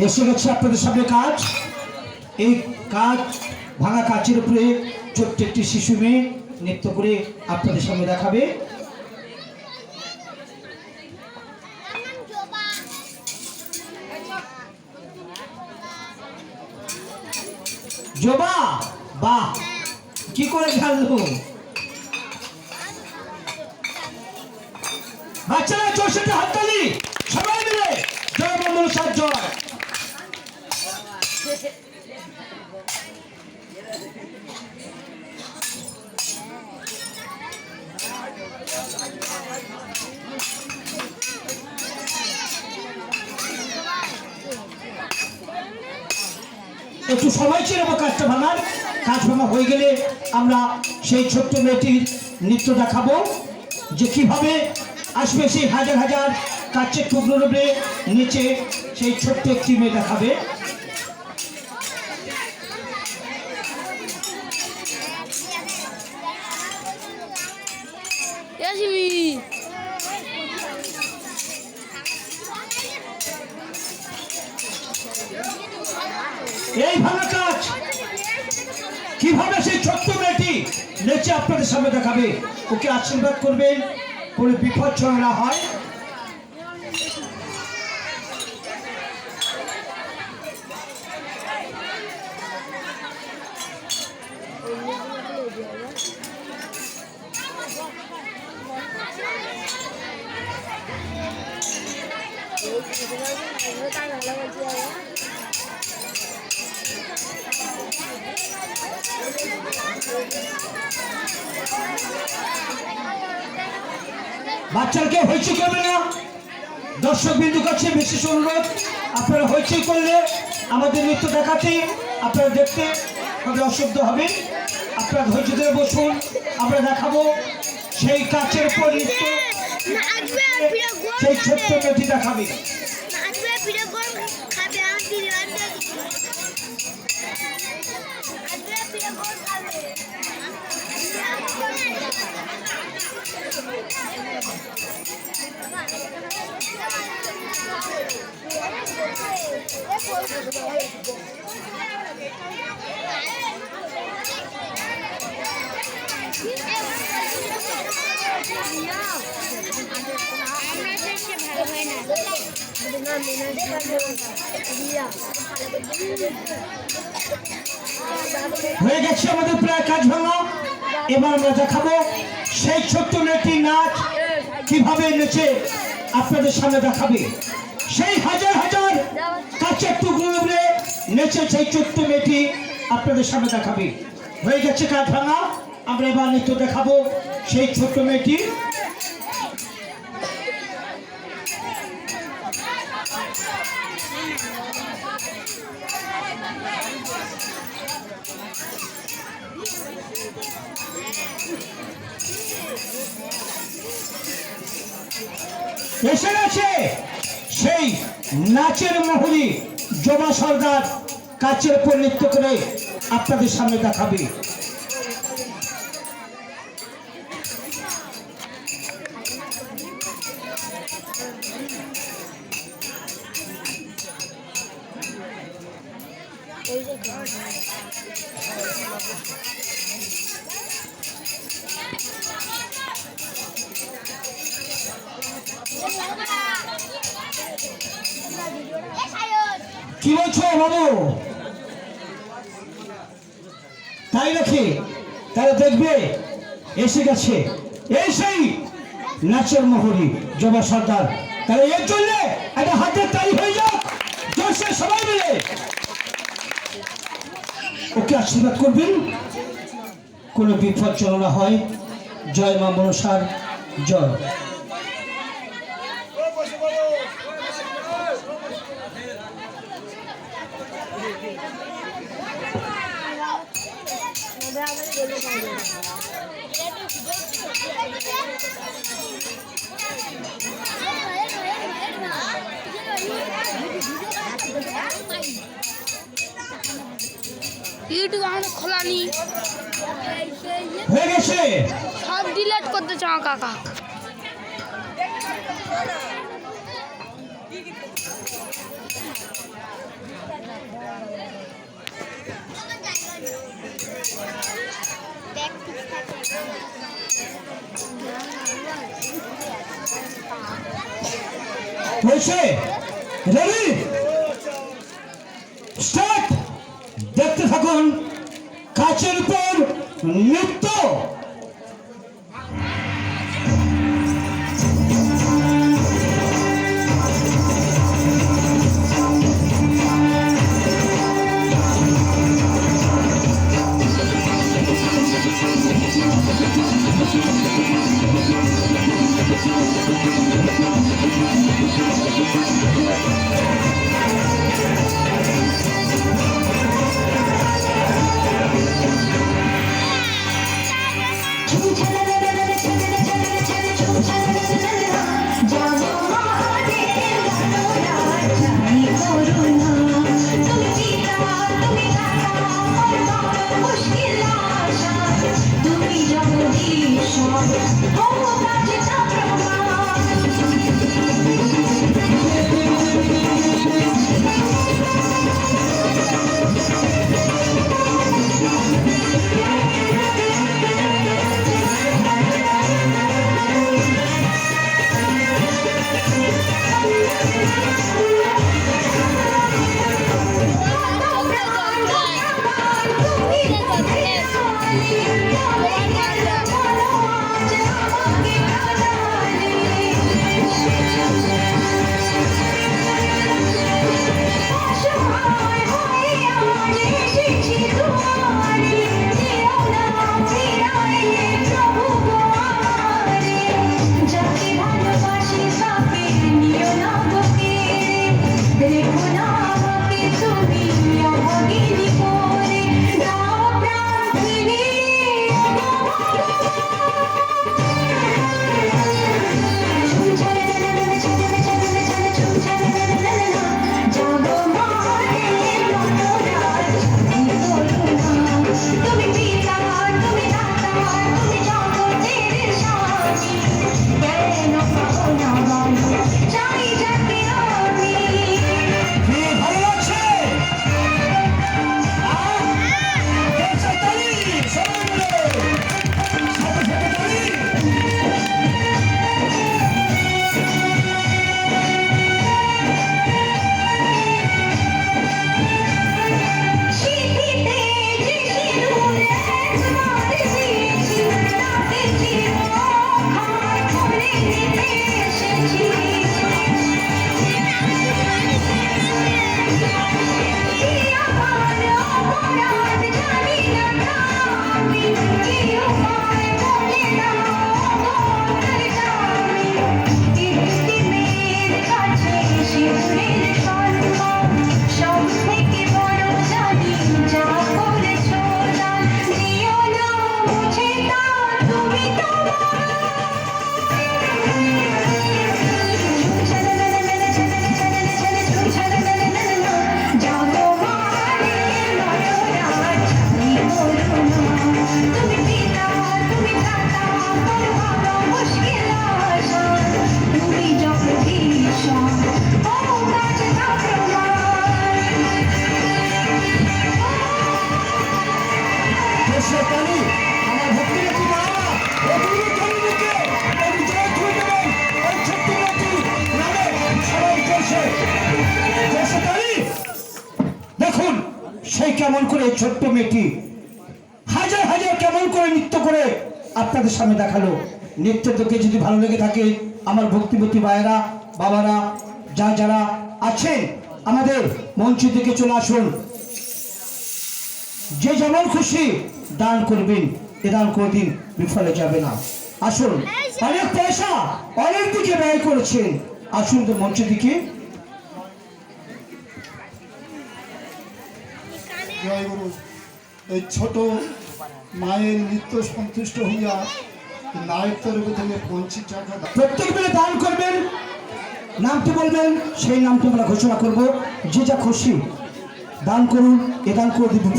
এসে গেছে আপনাদের সামনে কাজ। এই কাজ ভাঙা কাচের উপরে ছোট্ট একটি শিশু মেয়ে নৃত্য করে আপনাদের সামনে দেখাবে। জবা, বাহ, কি করে জানলো? বাচ্চারা চৌষট্টি হাততালি সবাই মিলে জয় মঙ্গল সার জয়। একটু সময় ছিল কাজটা ভাঙার। কাজ ভাঙা হয়ে গেলে আমরা সেই ছোট্ট মেয়েটির নৃত্য দেখাবো, যে কিভাবে আসবে সেই হাজার হাজার কাচের টুকরোর উপরে নিচে সেই ছোট্ট একটি মেয়ে দেখাবে। এই ভাঙা কাজ কিভাবে সেই ছোট্ট মেয়েটি নেচে আপনাদের সামনে দেখাবে। ওকে আশীর্বাদ করবেন, কোনো বিপদ যেন না হয়। বাচ্চাকে হইচই করবে না। দর্শক বিন্দু কাছে বিশেষ অনুরোধ, আপনারা হইচই করলে আমাদের নৃত্য দেখাতে আপনারা দেখতে খুবই অসুবিধা হবে। আপনারা ধৈর্য ধরে বসুন, আমরা দেখাবো সেই কাচের উপর নৃত্য। সেই ছোট্ট মেয়েটি দেখাবে। হয়ে গেছে আমাদের প্রায় কাজ ভাঙা। এবার আমরা দেখাবো সেই ছোট্ট মেয়েটির নাচ কিভাবে নেচে আপনাদের সামনে দেখাবে। সেই হাজার হাজার কাচের টুকরো উপরে নেচে সেই ছোট্ট মেয়েটি আপনাদের সামনে দেখাবে। হয়ে গেছে কাজ ভাঙা। আমরা এবার নৃত্য দেখাবো সেই ছোট্ট মেয়েটি। এসে গেছে সেই নাচের মহুরী জবা সর্দার, কাচের উপর নৃত্য করে আপনাদের সামনে দেখাবে। কি বলছো বাবু? তাই নাকি? তারা দেখবে এসে গেছে এই সেই নাচের মহুরী জবা সর্দার। তাহলে এর জন্য একটা হাতের তালি হয়ে যাক জোরসে সবাই মিলে। ওকে আশীর্বাদ করবেন, কোনো বিপদ যেন না হয়। জয় মা মনসার জয়। ইউটিউব আমাদের খোলা নি হয়ে গেছে, সব ডিলিট করতে চাও কাকা। হয়েছে রেডি স্টার্ট। দেখতে থাকুন কাচের উপর নৃত্য। দেখুন সেই কেমন করে ছোট্ট মেয়েটি হাজার হাজার কেমন করে নৃত্য করে আপনাদের সামনে দেখালো। নৃত্য দেখে যদি ভালো লেগে থাকে আমার ভক্তিবতী ভাইয়েরা বাবারা যারা আছেন আমাদের মঞ্চে থেকে চলে আসুন। যে যেমন খুশি দান করবেন, এ দান কোনদিন বিফলে যাবে না। আসুন, অনেক পয়সা অনেক দিকে ব্যয় করেছেন, আসুন তো মঞ্চের দিকে। জয় গুরু। এই ছোট মায়ের নৃত্য সন্তুষ্ট হইয়া নায়ক তরফ থেকে 50 টাকা প্রত্যেক বেলা দান করবেন, নামটি বলবেন, সেই নামটি আমরা ঘোষণা করব। যে যা খুশি দান করুন, এ দান করে দিবেন।